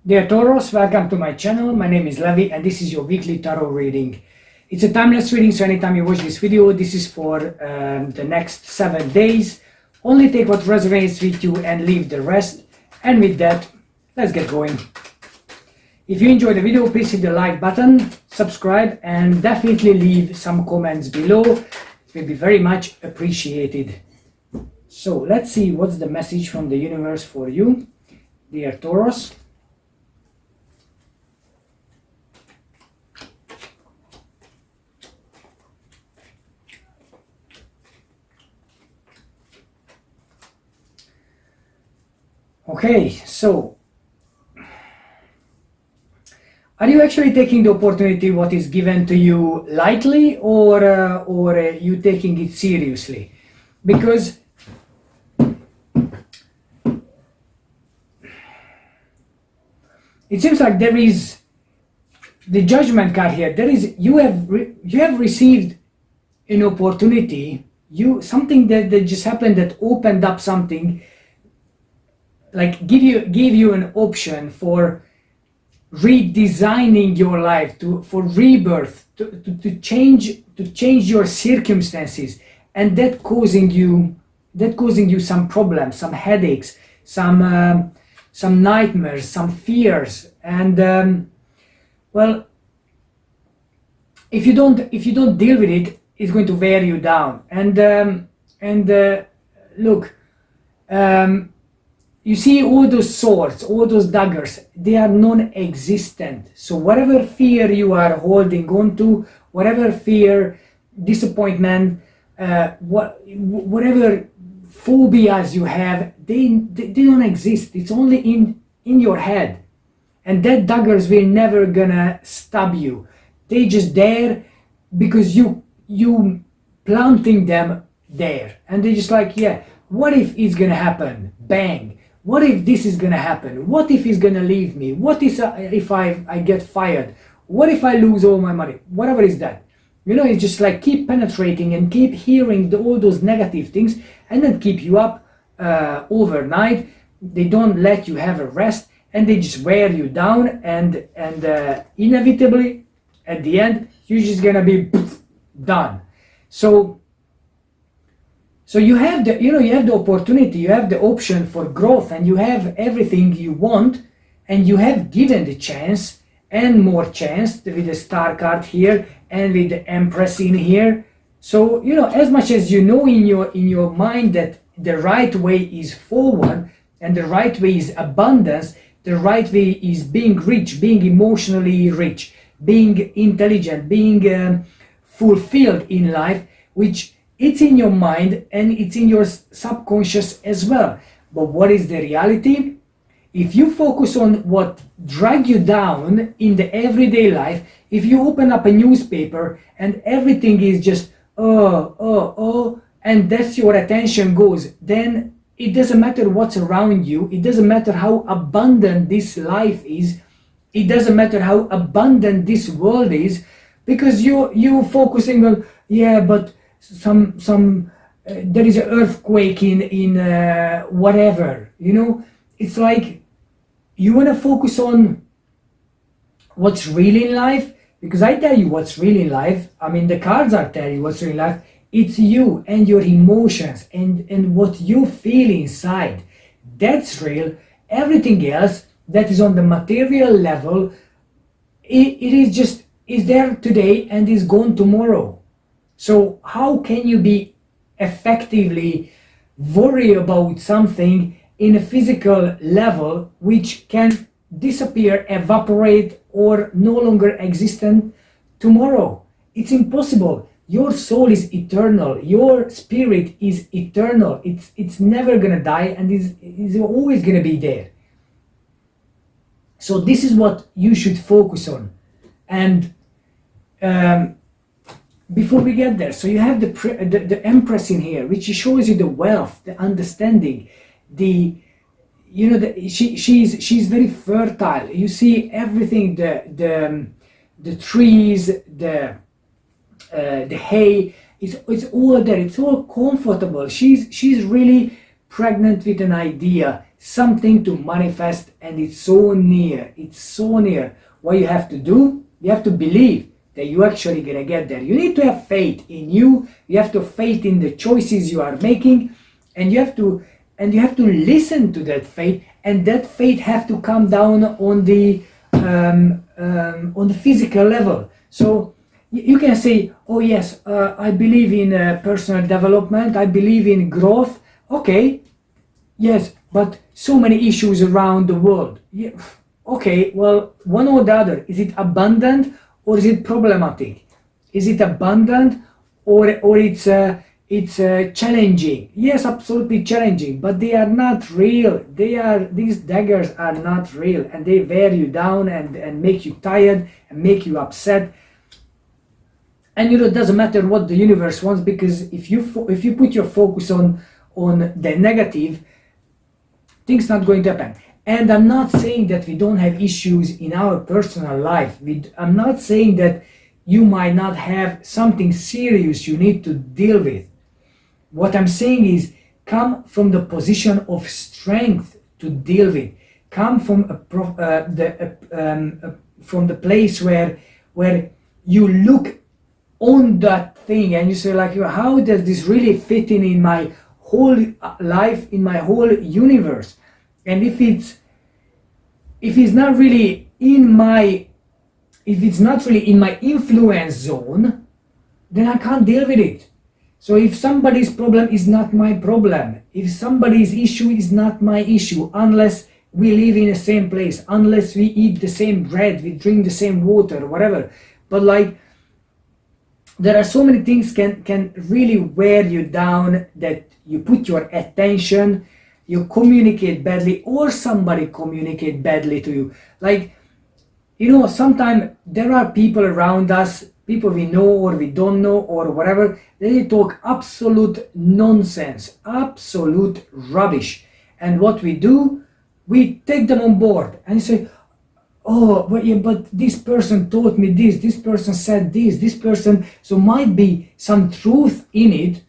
Dear Taurus, welcome to my channel. My name is Levi and this is your weekly tarot reading. It's a timeless reading, so anytime you watch this video, this is for the next 7 days. Only take what resonates with you and leave the rest. And with that, let's get going. If you enjoyed the video, please hit the like button, subscribe, and definitely leave some comments below. It will be very much appreciated. So let's see what's the message from the universe for you, dear Taurus. Okay, so are you actually taking the opportunity what is given to you lightly, or you taking it seriously? Because it seems like there is the judgment card here. There is you have received an opportunity, something that just happened that opened up something. Like give you an option for redesigning your life, for rebirth, to change your circumstances, and that causing you some problems, some headaches, some nightmares, some fears, and well, if you don't deal with it, it's going to wear you down. And look. You see all those swords, all those daggers, they are non-existent. So whatever fear you are holding on to, whatever fear, disappointment, whatever phobias you have, they don't exist. It's only in your head. And that daggers will never gonna stab you. They just there because you planting them there. And they just like, yeah, what if it's gonna happen? Bang. What if this is gonna happen? What if he's gonna leave me? What if I get fired? What if I lose all my money? Whatever is that. You know, it's just like keep penetrating and keep hearing all those negative things, and then keep you up overnight. They don't let you have a rest, and they just wear you down, and inevitably at the end you're just gonna be done. So you have the opportunity, you have the option for growth, and you have everything you want, and you have given the chance and more chance with the star card here and with the Empress in here. So as much as in your mind that the right way is forward, and the right way is abundance, the right way is being rich, being emotionally rich, being intelligent, being fulfilled in life, which it's in your mind and it's in your subconscious as well. But what is the reality? If you focus on what drag you down in the everyday life, if you open up a newspaper and everything is just and that's your attention goes, then it doesn't matter what's around you. It doesn't matter how abundant this life is. It doesn't matter how abundant this world is, because you're focusing on, yeah, but there is an earthquake in whatever, it's like you want to focus on what's real in life, because I tell you what's real in life. I mean, the cards are telling you what's real in life. It's you and your emotions and what you feel inside. That's real. Everything else that is on the material level, is there today and is gone tomorrow. So how can you be effectively worry about something in a physical level which can disappear, evaporate, or no longer existent tomorrow? It's impossible. Your soul is eternal. Your spirit is eternal. It's never gonna die, and is always gonna be there. So this is what you should focus on. And before we get there, so you have the Empress in here, which shows you the wealth, the understanding, she's very fertile. You see everything, the trees, the hay, it's all there. It's all comfortable. She's really pregnant with an idea. something to manifest, and it's so near. It's so near. What you have to do, you have to believe that you're actually gonna get there. You need to have faith in you. You have to have faith in the choices you are making, and you have to listen to that faith, and that faith have to come down on the physical level. So you can say, oh yes, I believe in personal development, I believe in growth. Okay, yes, but so many issues around the world. Yeah. Okay, well, one or the other. Is it abundant or is it problematic? Is it abundant or it's challenging? Yes, absolutely challenging, but they are not real. These daggers are not real, and they wear you down and make you tired and make you upset. And it doesn't matter what the universe wants, because if you put your focus on the negative, things not going to happen. And I'm not saying that we don't have issues in our personal life. I'm not saying that you might not have something serious you need to deal with. What I'm saying is, come from the position of strength to deal with. Come from from the place where you look on that thing and you say, like, how does this really fit in my whole life, in my whole universe? And if it's not really in my influence zone, then I can't deal with it. So if somebody's problem is not my problem, if somebody's issue is not my issue, unless we live in the same place, unless we eat the same bread, we drink the same water, whatever. But like, there are so many things can really wear you down, that you put your attention, you communicate badly, or somebody communicate badly to you. Like, sometimes there are people around us, people we know or we don't know or whatever, they talk absolute nonsense, absolute rubbish. And what we do, we take them on board and say, oh, but this person taught me this person said this person, so might be some truth in it.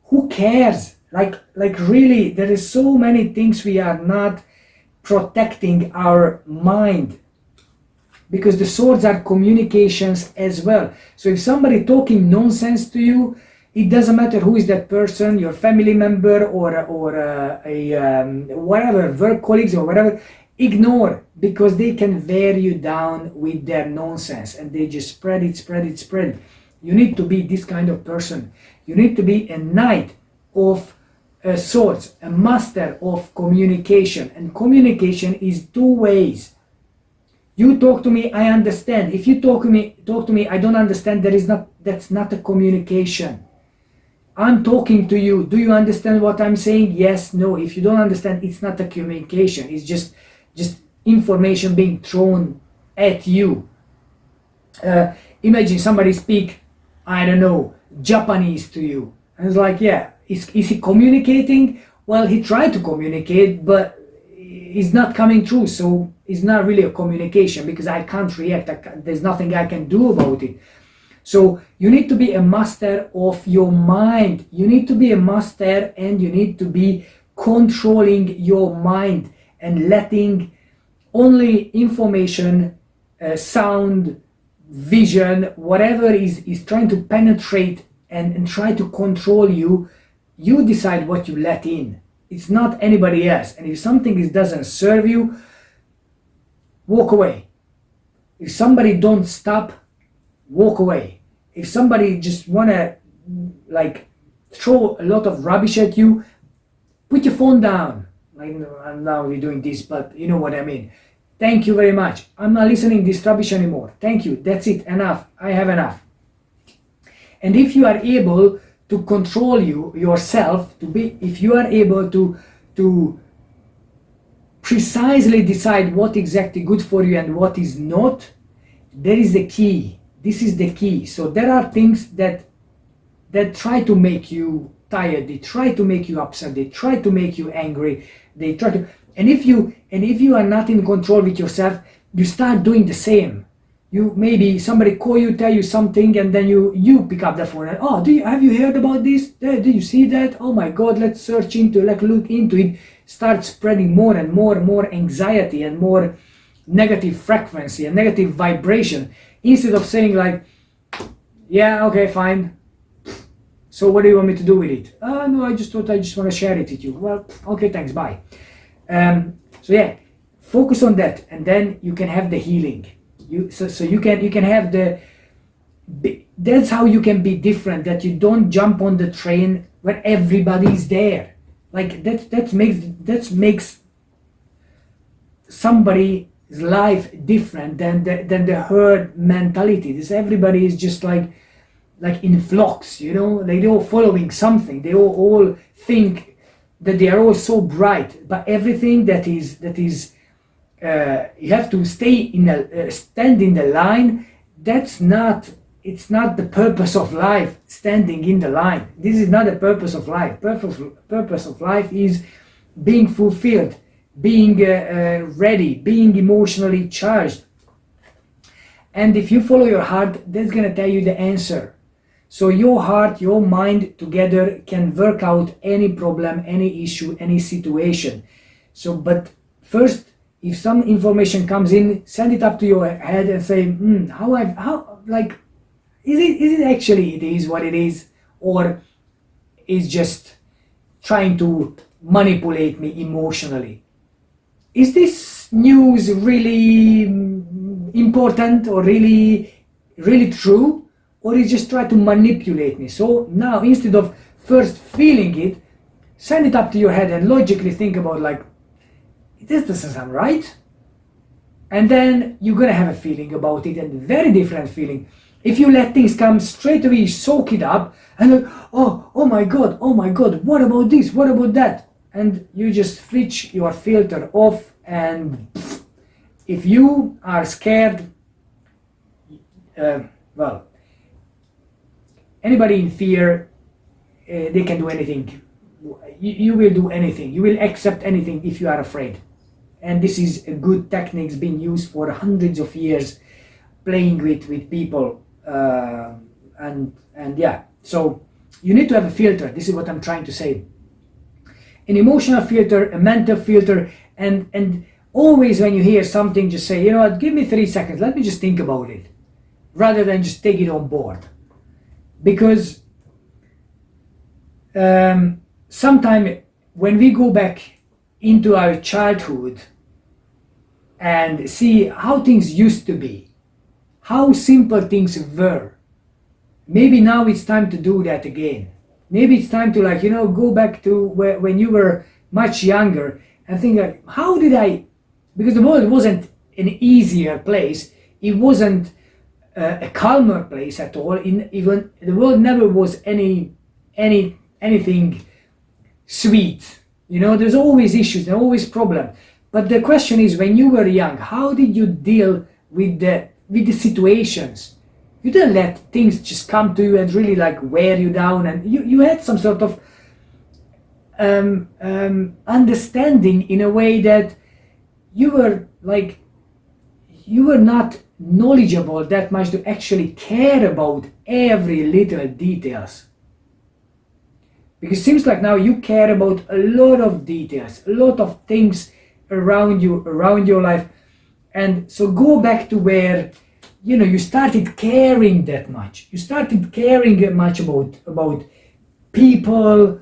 Who cares? Like really, there is so many things we are not protecting our mind, because the swords are communications as well. So if somebody talking nonsense to you, it doesn't matter who is that person, your family member or whatever, work colleagues or whatever, ignore, because they can wear you down with their nonsense, and they just spread it. You need to be this kind of person. You need to be a knight of swords, a master of communication, and communication is two ways. You talk to me, I understand. If you talk to me, I don't understand. That's not a communication. I'm talking to you. Do you understand what I'm saying? Yes, no. If you don't understand, it's not a communication. It's just information being thrown at you. Imagine somebody speak, I don't know, Japanese to you. And it's like, yeah, is he communicating? Well, he tried to communicate, but it's not coming through. So it's not really a communication, because I can't react. There's nothing I can do about it. So you need to be a master of your mind. You need to be a master, and you need to be controlling your mind and letting only information, sound, vision, whatever is trying to penetrate and try to control you. You decide what you let in. It's not anybody else. And if something doesn't serve you, walk away. If somebody don't stop, walk away. If somebody just wanna like throw a lot of rubbish at you, put your phone down. Like, I'm now we're doing this, but you know what I mean. Thank you very much. I'm not listening to this rubbish anymore. Thank you. That's it. Enough. I have enough. And if you are able to control yourself, if you are able to precisely decide what exactly good for you and what is not, there is the key. This is the key. So there are things that try to make you tired, they try to make you upset, they try to make you angry, they try to, and if you are not in control with yourself, you start doing the same. You maybe somebody call you, tell you something, and then you pick up the phone and, oh, have you heard about this? Did you see that? Oh my God, let's search into, look into it. start spreading more and more anxiety and more negative frequency and negative vibration, instead of saying like, yeah, okay, fine, so what do you want me to do with it? No, I just want to share it with you. Well, okay, thanks, bye. So yeah, focus on that, and then you can have the healing. So you can have that's how you can be different, that you don't jump on the train where everybody's there. Like that makes somebody's life different than the herd mentality. This everybody is just like in flocks, you know, like they're all following something. They all think that they are all so bright, but everything that is you have to stand in the line. It's not the purpose of life, standing in the line. This is not the purpose of life. Purpose of life is being fulfilled, being ready, being emotionally charged. And if you follow your heart, that's going to tell you the answer. So your heart, your mind together can work out any problem, any issue, any situation. So, but first, if some information comes in, send it up to your head and say, is it actually it is what it is, or is just trying to manipulate me emotionally? Is this news really important or really true, or is just try to manipulate me? So now, instead of first feeling it, send it up to your head and logically think about like, this doesn't sound right. And then you're gonna have a feeling about it, and very different feeling. If you let things come straight away, soak it up, and like, oh my god, what about this, what about that? And you just switch your filter off, and if you are scared, well, anybody in fear, they can do anything. You will do anything. You will accept anything if you are afraid. And this is a good techniques being used for hundreds of years, playing with people. And yeah, so you need to have a filter. This is what I'm trying to say. An emotional filter, a mental filter, and always when you hear something, just say, you know what, give me 3 seconds, let me just think about it, rather than just take it on board. Because sometimes when we go back into our childhood and see how things used to be, how simple things were, maybe now it's time to do that again. Maybe it's time to, like, you know, go back to when you were much younger and think like, how did I, because the world wasn't an easier place, it wasn't a calmer place at all. Even the world never was anything sweet. You know, there's always issues, there's always problems. But the question is, when you were young, how did you deal with the situations? You didn't let things just come to you and really like wear you down, and you had some sort of understanding in a way that you were not knowledgeable that much to actually care about every little details. Because it seems like now you care about a lot of details, a lot of things around you, around your life. And so go back to where, you know, you started caring that much. You started caring much about people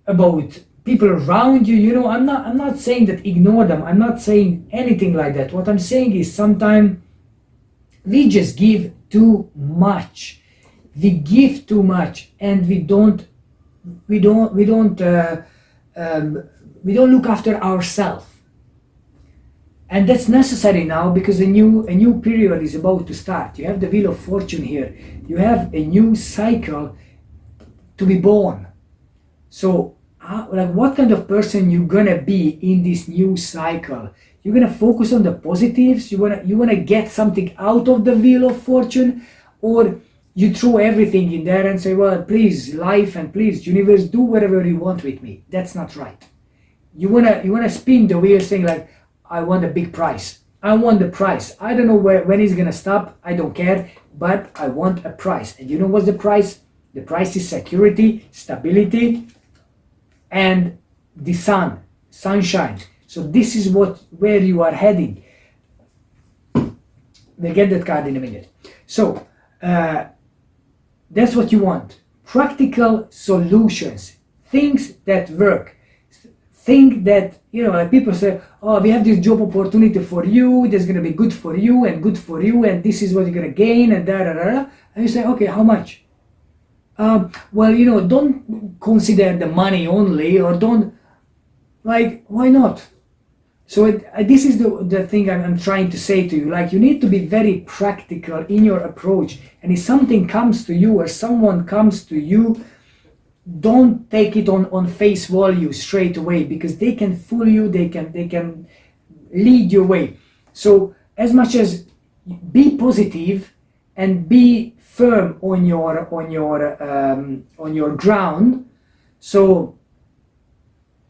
around you. You know, I'm not saying that ignore them. I'm not saying anything like that. What I'm saying is sometimes we just give too much. We give too much, and we don't look after ourselves. And that's necessary now, because a new period is about to start. You have the Wheel of Fortune here. You have a new cycle to be born. So, what kind of person you gonna be in this new cycle? You're gonna focus on the positives. You wanna get something out of the Wheel of Fortune, or you throw everything in there and say, well, please life and please universe, do whatever you want with me. That's not right. You wanna spin the wheel, saying like, I want a big price. I want the price. I don't know when it's gonna stop. I don't care, but I want a price. And you know what's the price? The price is security, stability, and the sun. sunshine. So this is where you are heading. We'll get that card in a minute. So that's what you want. Practical solutions, things that work. Think that, like people say, oh, we have this job opportunity for you, that's going to be good for you, and this is what you're going to gain, and da da da. And you say, okay, how much? Well, don't consider the money only, or don't, like, why not? So this is the thing I'm trying to say to you. Like, you need to be very practical in your approach. And if something comes to you, or someone comes to you, don't take it on face value straight away, because they can fool you. They can lead your way. So as much as be positive and be firm on your ground. So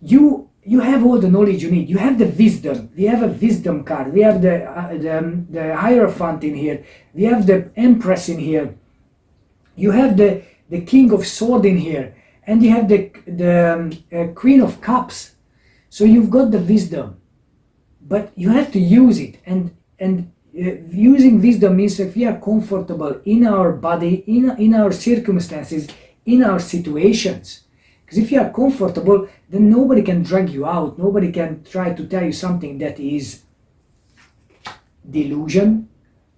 you have all the knowledge you need. You have the wisdom. We have a wisdom card. We have the Hierophant in here. We have the Empress in here. You have the King of Swords in here, and you have the Queen of Cups. So you've got the wisdom, but you have to use it. And using wisdom means that we are comfortable in our body, in our circumstances, in our situations. Because if you are comfortable, then nobody can drag you out. Nobody can try to tell you something that is delusion.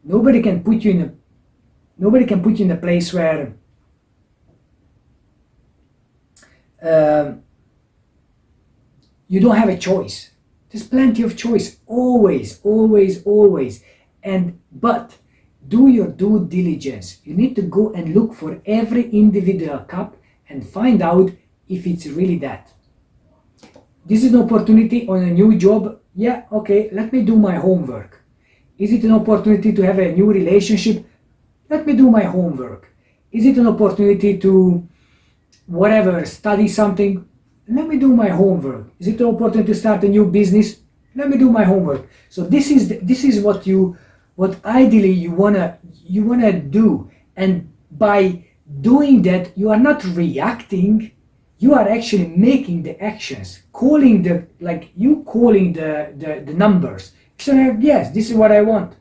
Nobody can put you in a place where you don't have a choice. There's plenty of choice, always. But do your due diligence. You need to go and look for every individual cup and find out if it's really that. This is an opportunity on a new job. Yeah, okay, let me do my homework. Is it an opportunity to have a new relationship? Let me do my homework. Is it an opportunity to study something? Let me do my homework. Is it an opportunity to start a new business? Let me do my homework. So this is what ideally you wanna do, and by doing that, you are not reacting. You are actually making the actions, calling the numbers. So yes, this is what I want,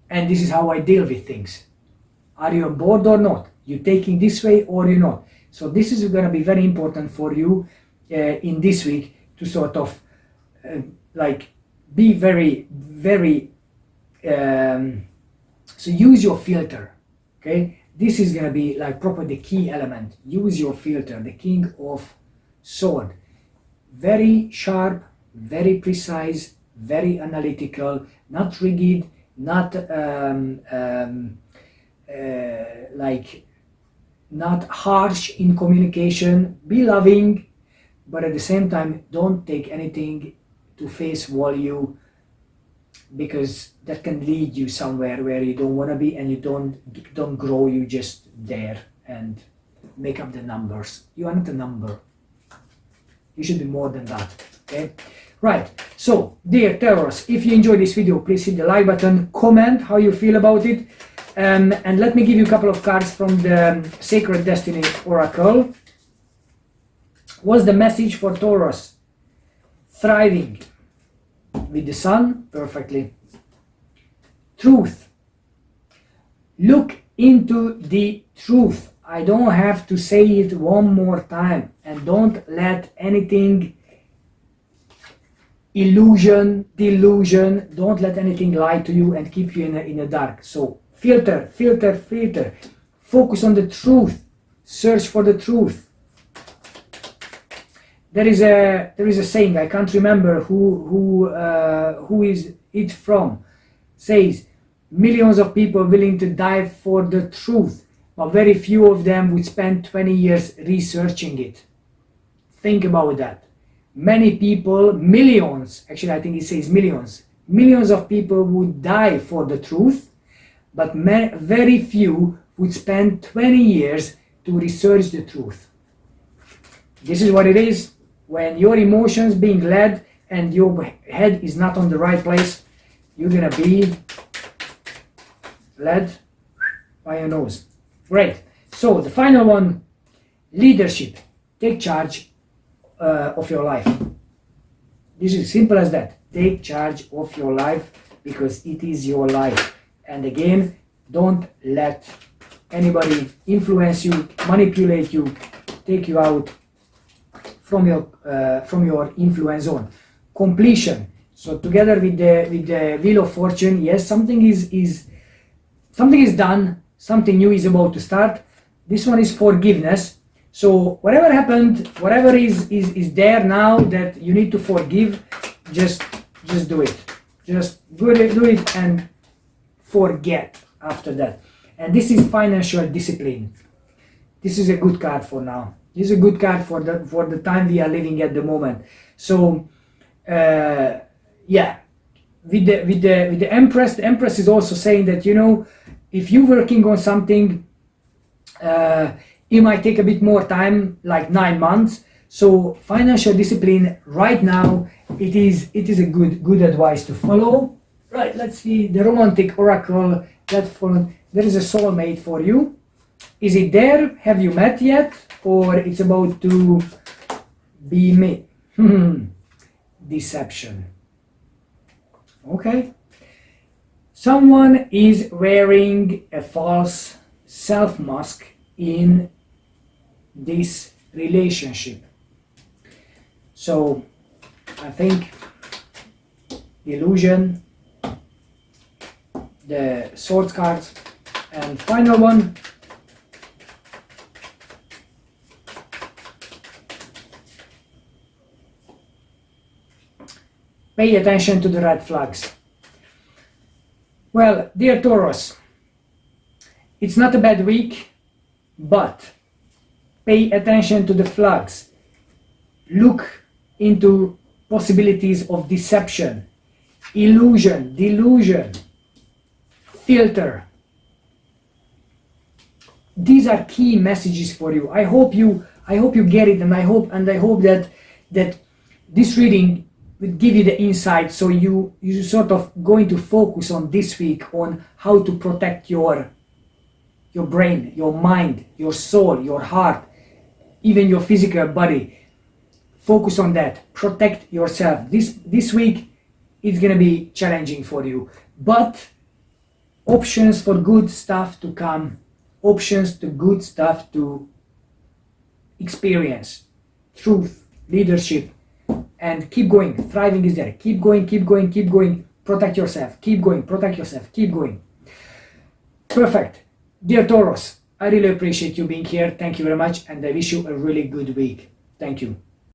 and this is how I deal with things. Are you on board or not? You taking this way or you not? So this is going to be very important for you in this week to sort of be very, very. So use your filter, okay? This is going to be proper the key element. Use your filter, the King of Swords. Very sharp, very precise, very analytical, not rigid, not not harsh in communication. Be loving, but at the same time, don't take anything to face value, because that can lead you somewhere where you don't want to be, and you don't grow. You just there and make up the numbers. You are not a number. You should be more than that. Okay, right. So, dear Taurus, if you enjoyed this video, please hit the like button, comment how you feel about it, and let me give you a couple of cards from the Sacred Destiny Oracle. What's the message for Taurus? Thriving. With the sun, perfectly. Truth. Look into the truth. I don't have to say it one more time. And don't let anything, illusion, delusion, don't let anything lie to you and keep you in the dark. So filter. Focus on the truth. Search for the truth. There is a saying, I can't remember who is it from, says millions of people willing to die for the truth, but very few of them would spend 20 years researching it. Think about that. Many people, millions, actually I think it says millions of people would die for the truth, but very few would spend 20 years to research the truth. This is what it is. When your emotions being led and your head is not on the right place, you're gonna be led by your nose. Great. So the final one, leadership. Take charge, of your life. This is simple as that. Take charge of your life, because it is your life. And again, don't let anybody influence you, manipulate you, take you out from your influence zone. Completion. So together with the Wheel of Fortune, yes, something is done, something new is about to start. This one is forgiveness. So whatever happened, whatever is there now that you need to forgive, just do it. Just do it and forget after that. And this is financial discipline. This is a good card for now. This is a good card for the time we are living at the moment. So yeah, with the Empress, the Empress is also saying that, you know, if you're working on something, it might take a bit more time, like 9 months. So financial discipline right now, it is a good advice to follow. Right, let's see the romantic oracle that there is a soulmate for you. Is it there? Have you met yet? Or it's about to be met? Deception. Okay. Someone is wearing a false self mask in this relationship. So I think the illusion, the swords cards, and final one, pay attention to the red flags. Well, dear Taurus, it's not a bad week, but pay attention to the flags. Look into possibilities of deception, illusion, delusion, filter. These are key messages for you. I hope you get it, and I hope that this reading will give you the insight, so you sort of going to focus on this week on how to protect your brain, your mind, your soul, your heart, even your physical body. Focus on that. Protect yourself. This week it's gonna be challenging for you, but options for good stuff to come, options to good stuff to experience, truth, leadership, and keep going. Thriving is there. Keep going, keep going, keep going. Protect yourself. Keep going, protect yourself. Keep going. Perfect. Dear Taurus, I really appreciate you being here. Thank you very much, and I wish you a really good week. Thank you.